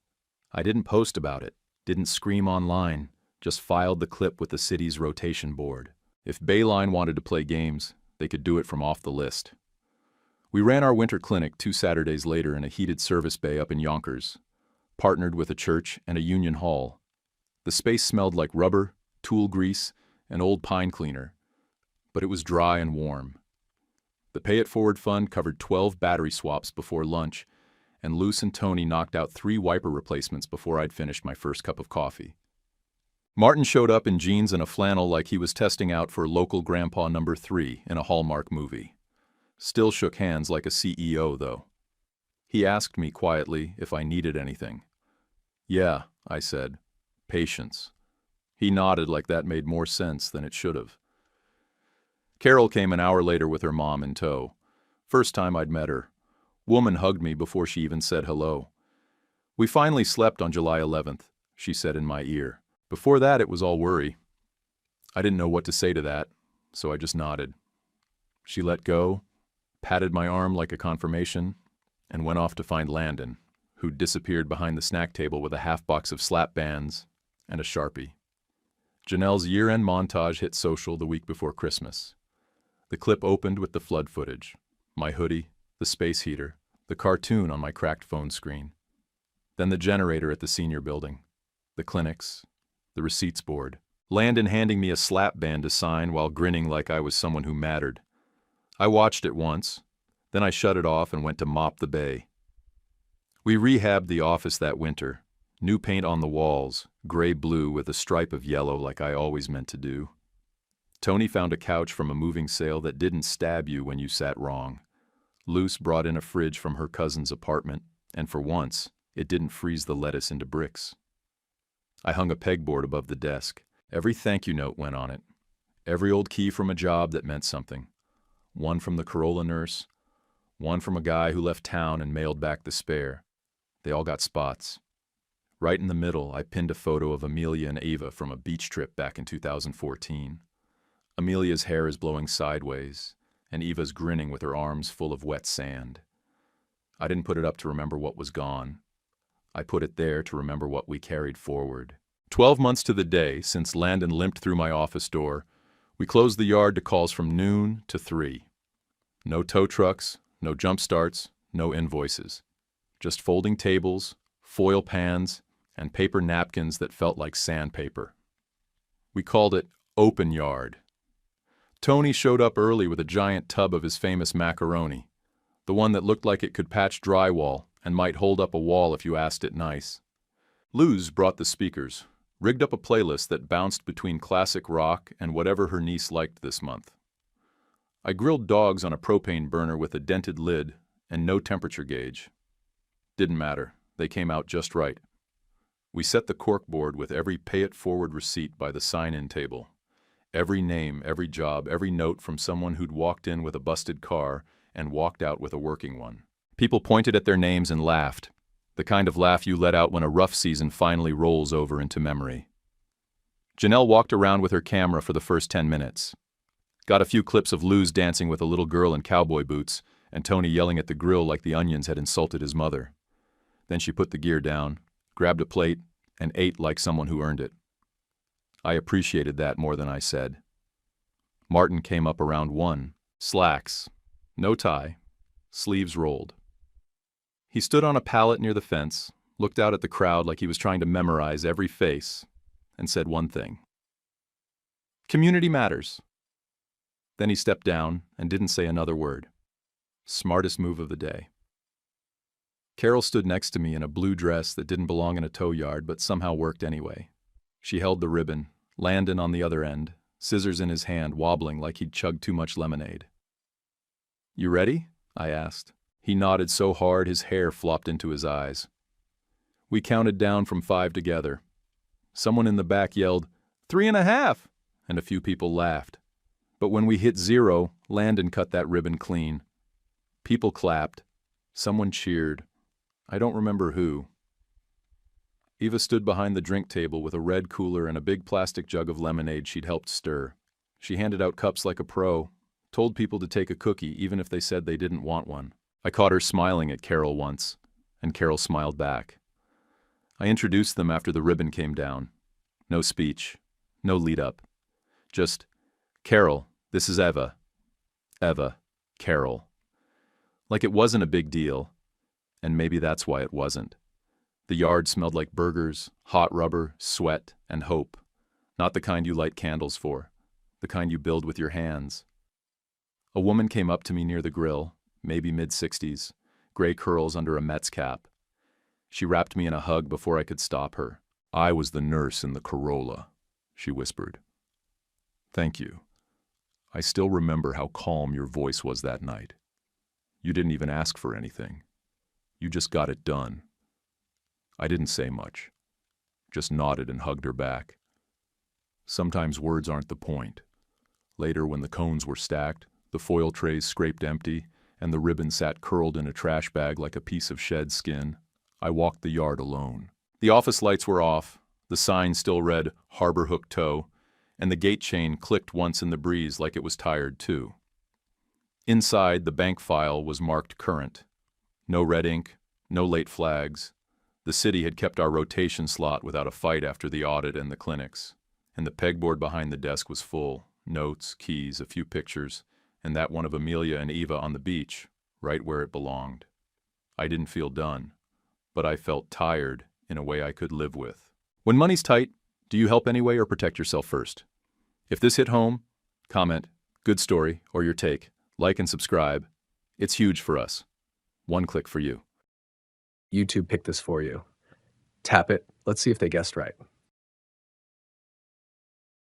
I didn't post about it, didn't scream online, just filed the clip with the city's rotation board. If Bayline wanted to play games, they could do it from off the list. We ran our winter clinic 2 Saturdays later in a heated service bay up in Yonkers, partnered with a church and a union hall. The space smelled like rubber, tool grease, and old pine cleaner, but it was dry and warm. The Pay It Forward Fund covered 12 battery swaps before lunch, and Luce and Tony knocked out 3 wiper replacements before I'd finished my first cup of coffee. Martin showed up in jeans and a flannel like he was testing out for local grandpa number 3 in a Hallmark movie. Still shook hands like a CEO, though. He asked me quietly if I needed anything. "Yeah," I said. "Patience." He nodded like that made more sense than it should have. Carol came an hour later with her mom in tow. First time I'd met her. Woman hugged me before she even said hello. "We finally slept on July 11th, she said in my ear. Before that, it was all worry. I didn't know what to say to that, so I just nodded. She let go, patted my arm like a confirmation, and went off to find Landon, who'd disappeared behind the snack table with a half box of slap bands and a Sharpie. Janelle's year-end montage hit social the week before Christmas. The clip opened with the flood footage, my hoodie, the space heater, the cartoon on my cracked phone screen. Then the generator at the senior building, the clinics, the receipts board. Landon handing me a slap band to sign while grinning like I was someone who mattered. I watched it once, then I shut it off and went to mop the bay. We rehabbed the office that winter. New paint on the walls, gray-blue with a stripe of yellow like I always meant to do. Tony found a couch from a moving sale that didn't stab you when you sat wrong. Luce brought in a fridge from her cousin's apartment, and for once, it didn't freeze the lettuce into bricks. I hung a pegboard above the desk. Every thank you note went on it. Every old key from a job that meant something. One from the Corolla nurse, one from a guy who left town and mailed back the spare. They all got spots. Right in the middle, I pinned a photo of Amelia and Ava from a beach trip back in 2014. Amelia's hair is blowing sideways, and Eva's grinning with her arms full of wet sand. I didn't put it up to remember what was gone. I put it there to remember what we carried forward. 12 months to the day since Landon limped through my office door, we closed the yard to calls from noon to 3. No tow trucks, no jump starts, no invoices. Just folding tables, foil pans, and paper napkins that felt like sandpaper. We called it Open Yard. Tony showed up early with a giant tub of his famous macaroni, the one that looked like it could patch drywall and might hold up a wall if you asked it nice. Luz brought the speakers, rigged up a playlist that bounced between classic rock and whatever her niece liked this month. I grilled dogs on a propane burner with a dented lid and no temperature gauge. Didn't matter, they came out just right. We set the corkboard with every pay-it-forward receipt by the sign-in table. Every name, every job, every note from someone who'd walked in with a busted car and walked out with a working one. People pointed at their names and laughed, the kind of laugh you let out when a rough season finally rolls over into memory. Janelle walked around with her camera for the first 10 minutes. Got a few clips of Luz dancing with a little girl in cowboy boots and Tony yelling at the grill like the onions had insulted his mother. Then she put the gear down, grabbed a plate, and ate like someone who earned it. I appreciated that more than I said. Martin came up around 1, slacks, no tie, sleeves rolled. He stood on a pallet near the fence, looked out at the crowd like he was trying to memorize every face, and said one thing. Community matters. Then he stepped down and didn't say another word. Smartest move of the day. Carol stood next to me in a blue dress that didn't belong in a tow yard but somehow worked anyway. She held the ribbon, Landon on the other end, scissors in his hand wobbling like he'd chugged too much lemonade. You ready? I asked. He nodded so hard his hair flopped into his eyes. We counted down from 5 together. Someone in the back yelled, 3.5, and a few people laughed. But when we hit 0, Landon cut that ribbon clean. People clapped. Someone cheered. I don't remember who. Eva stood behind the drink table with a red cooler and a big plastic jug of lemonade she'd helped stir. She handed out cups like a pro, told people to take a cookie even if they said they didn't want one. I caught her smiling at Carol once, and Carol smiled back. I introduced them after the ribbon came down. No speech, no lead-up. Just, Carol, this is Eva. Eva, Carol. Like it wasn't a big deal, and maybe that's why it wasn't. The yard smelled like burgers, hot rubber, sweat, and hope. Not the kind you light candles for, the kind you build with your hands. A woman came up to me near the grill, maybe mid-60s, gray curls under a Mets cap. She wrapped me in a hug before I could stop her. I was the nurse in the Corolla, she whispered. Thank you. I still remember how calm your voice was that night. You didn't even ask for anything. You just got it done. I didn't say much, just nodded and hugged her back. Sometimes words aren't the point. Later, when the cones were stacked, the foil trays scraped empty, and the ribbon sat curled in a trash bag like a piece of shed skin, I walked the yard alone. The office lights were off, the sign still read Harbor Hook Tow, and the gate chain clicked once in the breeze like it was tired too. Inside, the bank file was marked current. No red ink, no late flags. The city had kept our rotation slot without a fight after the audit and the clinics. And the pegboard behind the desk was full. Notes, keys, a few pictures, and that one of Amelia and Eva on the beach, right where it belonged. I didn't feel done, but I felt tired in a way I could live with. When money's tight, do you help anyway or protect yourself first? If this hit home, comment, good story, or your take. Like and subscribe. It's huge for us. One click for you. YouTube picked this for you. Tap it. Let's see if they guessed right.